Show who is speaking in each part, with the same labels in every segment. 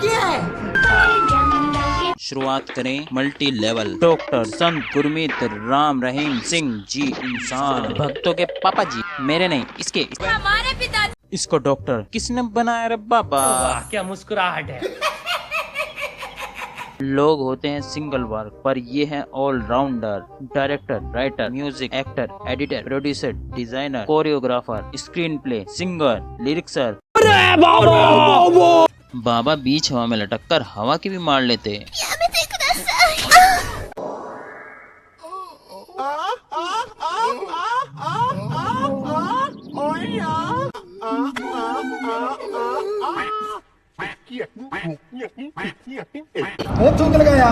Speaker 1: क्या है?
Speaker 2: शुरुआत करें मल्टी लेवल। डॉक्टर संत गुरमीत राम रहीम सिंह जी इंसान, भक्तों के पापा जी, मेरे नहीं इसके,
Speaker 1: हमारे पिता।
Speaker 2: इसको डॉक्टर किसने बनाया रे बाबा?
Speaker 3: वाह क्या मुस्कुराहट है।
Speaker 2: लोग होते हैं सिंगल वर्क, पर ये है allrounder. Director, writer, music, actor, editor, producer, designer, choreographer, screen play, singer, lyricist. बाबा बीच हवा में लटक कर हवा की भी मार लेते।
Speaker 4: बहुत थूक लगाया,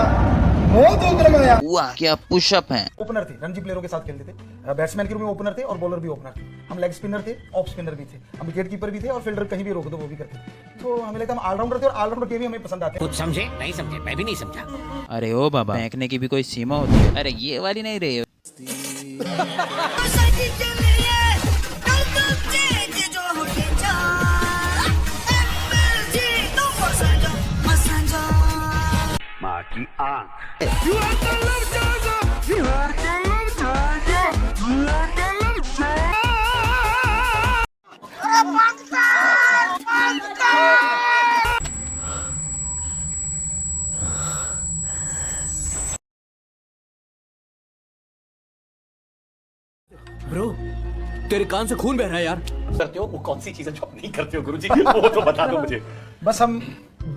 Speaker 4: बहुत थूक लगाया।
Speaker 2: वाह क्या पुशअप है।
Speaker 4: ओपनर थे, रणजी प्लेयरों के साथ खेलते थे। बैट्समैन के रूप में ओपनर थे और बॉलर भी ओपनर थे। हम लेग स्पिनर थे, ऑफ स्पिनर भी थे, हम विकेट कीपर भी थे और फील्डर कहीं भी रोक दो वो भी करते थे। तो हमें लगता हम ऑलराउंडर थे और ऑलराउंडर के भी हमें पसंद आते हैं।
Speaker 3: कुछ समझे नहीं समझे, मैं भी नहीं समझा।
Speaker 2: अरे ओ बाबा, फेंकने की भी कोई सीमा होती है। अरे ये वाली नहीं रही।
Speaker 5: माँ की आँख।
Speaker 6: ब्रो, तेरे कान से खून बह रहा है यार।
Speaker 5: करते हो वो कौन सी चीजें जो आप नहीं करते हो गुरुजी, वो तो बता दो मुझे।
Speaker 4: बस हम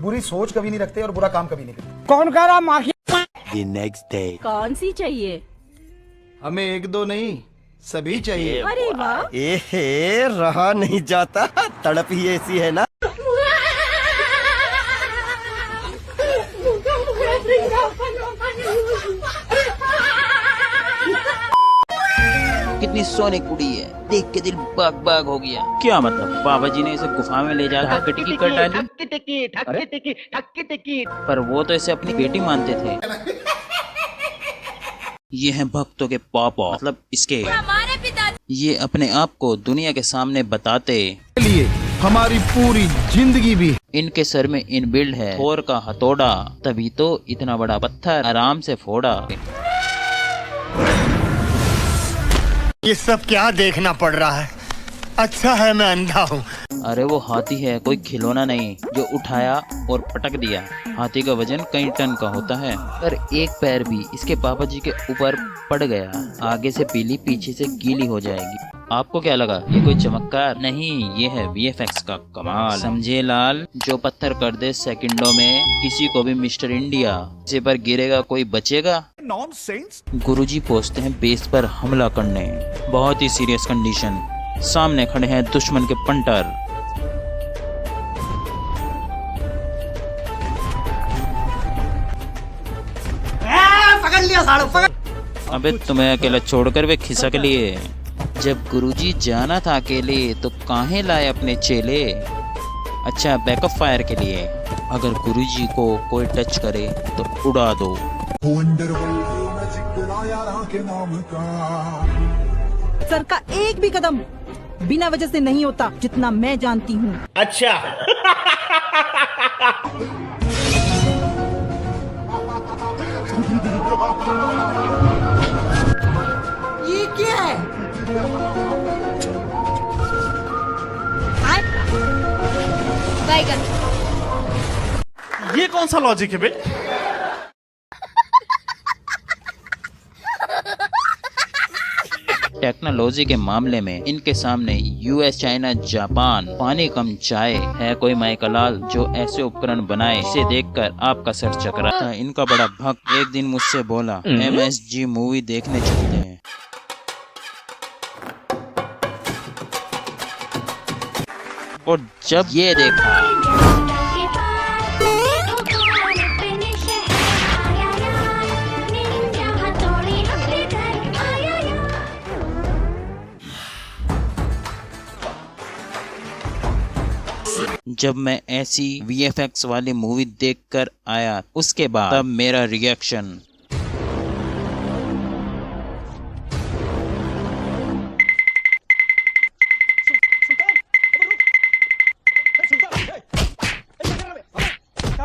Speaker 4: बुरी सोच कभी नहीं रखते और बुरा काम कभी नहीं करते।
Speaker 1: कौन कह रहा माखी?
Speaker 5: The next day।
Speaker 1: कौन सी चाहिए?
Speaker 4: हमें एक दो नहीं सभी चाहिए।
Speaker 1: अरे वाह।
Speaker 7: ए रहा नहीं जाता, तड़प ही ऐसी है ना।
Speaker 2: कितनी सोने कुड़ी है, देख के दिल बाग बाग हो गया। क्या मतलब, बाबा जी ने इसे गुफा में ले जाकर टिकी कर डाली? पर वो तो इसे अपनी बेटी मानते थे। ये हैं भक्तों के पापा, मतलब इसके।
Speaker 1: हमारे पिता।
Speaker 2: ये अपने आप को दुनिया के सामने बताते
Speaker 4: लिए हमारी पूरी जिंदगी भी।
Speaker 2: इनके सर में इनबिल्ड है थोर का हथौड़ा, तभी तो इतना बड़ा पत्थर आराम से फोड़ा।
Speaker 7: ये सब क्या देखना पड़ रहा है? अच्छा है मैं अंधा हूँ।
Speaker 2: अरे वो हाथी है, कोई खिलौना नहीं जो उठाया और पटक दिया। हाथी का वजन कई टन का होता है, पर एक पैर भी इसके पापा जी के ऊपर पड़ गया, आगे से पीली पीछे से गीली हो जाएगी। आपको क्या लगा ये कोई चमत्कार? नहीं, ये है VFX का कमाल। समझे लाल, जो पत्थर कर दे सेकंडों में किसी को भी मिस्टर इंडिया। इसे पर गिरेगा कोई बचेगा?
Speaker 4: नॉनसेंस।
Speaker 2: गुरुजी पहुंचते हैं बेस पर हमला करने। बहुत ही सीरियस कंडीशन, सामने खड़े हैं दुश्मन के पंटर।
Speaker 1: पकड़ लिया साड़ू, पकड़।
Speaker 2: अबे तुम्हें अकेला छोड़कर वे खिसक लिए। जब गुरुजी जाना था अकेले तो काहे लाए अपने चेले? अच्छा, बैकअप फायर के लिए। अगर गुरुजी को कोई टच करे तो उड़ा दो।
Speaker 8: सर का एक भी कदम बिना वजह से नहीं होता, जितना मैं जानती हूँ।
Speaker 5: अच्छा।
Speaker 1: ये क्या है? बैगन।
Speaker 5: ये कौन सा लॉजिक है बे?
Speaker 2: टेक्नोलॉजी के मामले में इनके सामने US, चाइना, जापान, पानी कम चाय है। कोई माइकलाल जो ऐसे उपकरण बनाए, इसे देखकर आपका सर चकरा था। इनका बड़ा भक्त एक दिन मुझसे बोला, MSG मूवी देखने चलते हैं। और जब ये देखा, जब मैं ऐसी VFX वाली मूवी देखकर आया, उसके बाद तब मेरा रिएक्शन।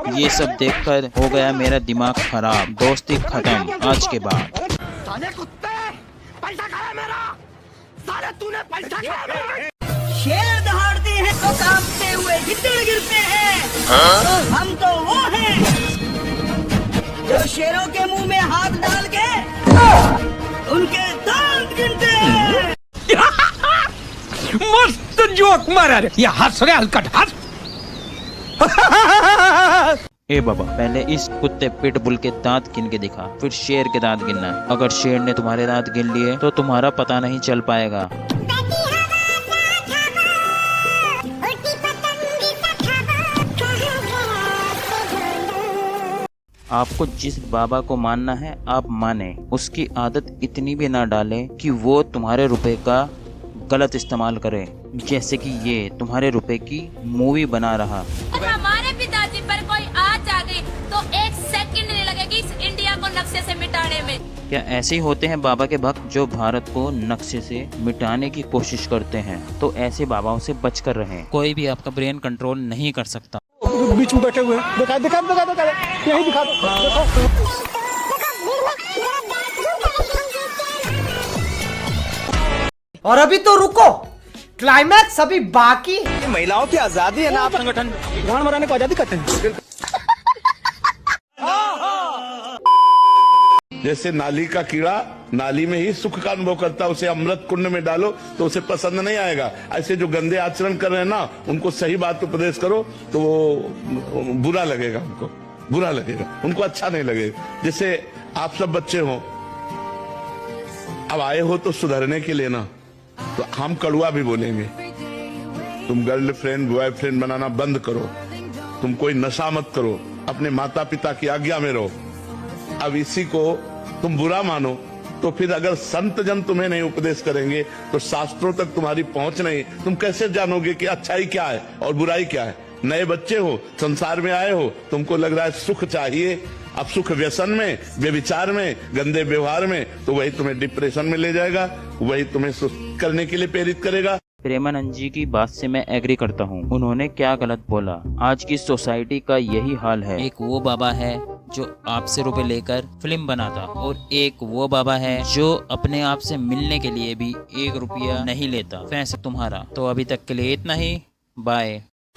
Speaker 2: ये सब देखकर हो गया मेरा दिमाग खराब। दोस्ती खत्म आज के बाद।
Speaker 7: साले कुत्ते, पैसा खाया मेरा, साले तूने पैसा खाया मेरा।
Speaker 8: शेर दहाड़ते हैं तो कांपते हुए गिद्दड़ गिरते हैं। हम तो वो हैं जो शेरों के मुंह में हाथ डाल के उनके दांत गिनते हैं।
Speaker 6: मस्त जोक मारा रे, ये हंस रे हलकट हंस।
Speaker 2: ए बाबा, पहले इस कुत्ते पिटबुल के दांत गिन के दिखा, फिर शेर के दांत गिनना। अगर शेर ने तुम्हारे दांत गिन लिए तो तुम्हारा पता नहीं चल पाएगा। आपको जिस बाबा को मानना है आप माने, उसकी आदत इतनी भी ना डालें कि वो तुम्हारे रुपए का गलत इस्तेमाल करे। जैसे कि ये तुम्हारे रुपए की मूवी बना रहा।
Speaker 1: अगर हमारे पिताजी पर कोई आँच आ गई तो 1 सेकंड नहीं लगेगी इस इंडिया को नक्शे से मिटाने में।
Speaker 2: क्या ऐसे ही होते हैं बाबा के भक्त जो भारत को नक्शे से मिटाने की कोशिश करते हैं? तो ऐसे बाबाओं से बचकर रहें। कोई भी आपका ब्रेन कंट्रोल नहीं कर सकता।
Speaker 4: बीच में बैठे हुए हैं, दिखा दिखा दिखा दिखा यही दिखा दो।
Speaker 9: और अभी तो रुको, क्लाइमैक्स अभी बाकी।
Speaker 6: महिलाओं की आजादी है ना, आप
Speaker 4: संगठन गांड मराने को आजादी कहते हैं।
Speaker 10: जैसे नाली का कीड़ा नाली में ही सुख का अनुभव करता है, उसे अमृत कुंड में डालो तो उसे पसंद नहीं आएगा। ऐसे जो गंदे आचरण कर रहे हैं ना, उनको सही बात उपदेश करो तो वो बुरा लगेगा, उनको बुरा लगेगा, उनको अच्छा नहीं लगेगा। जैसे आप सब बच्चे हो, अब आए हो तो सुधरने के लिए ना, तो हम कड़ुआ भी बोलेंगे। तुम गर्लफ्रेंड बॉयफ्रेंड बनाना बंद करो, तुम कोई नशा मत करो, अपने माता पिता की आज्ञा में रहो। अब इसी को तुम बुरा मानो तो फिर अगर संत जन तुम्हें नहीं उपदेश करेंगे तो शास्त्रों तक तुम्हारी पहुंच नहीं, तुम कैसे जानोगे कि अच्छाई क्या है और बुराई क्या है? नए बच्चे हो, संसार में आए हो, तुमको लग रहा है सुख चाहिए। अब सुख व्यसन में, व्यभिचार में, गंदे व्यवहार में, तो वही तुम्हें डिप्रेशन में ले जाएगा, वही तुम्हें सुस्त करने के लिए प्रेरित करेगा।
Speaker 2: प्रेमानंद जी की बात से मैं एग्री करता हूँ। उन्होंने क्या गलत बोला? आज की सोसाइटी का यही हाल है। एक वो बाबा है जो आपसे रुपए लेकर फिल्म बनाता, और एक वो बाबा है जो अपने आप से मिलने के लिए भी 1 रुपया नहीं लेता। फैसला तुम्हारा। तो अभी तक के लिए इतना ही। बाय।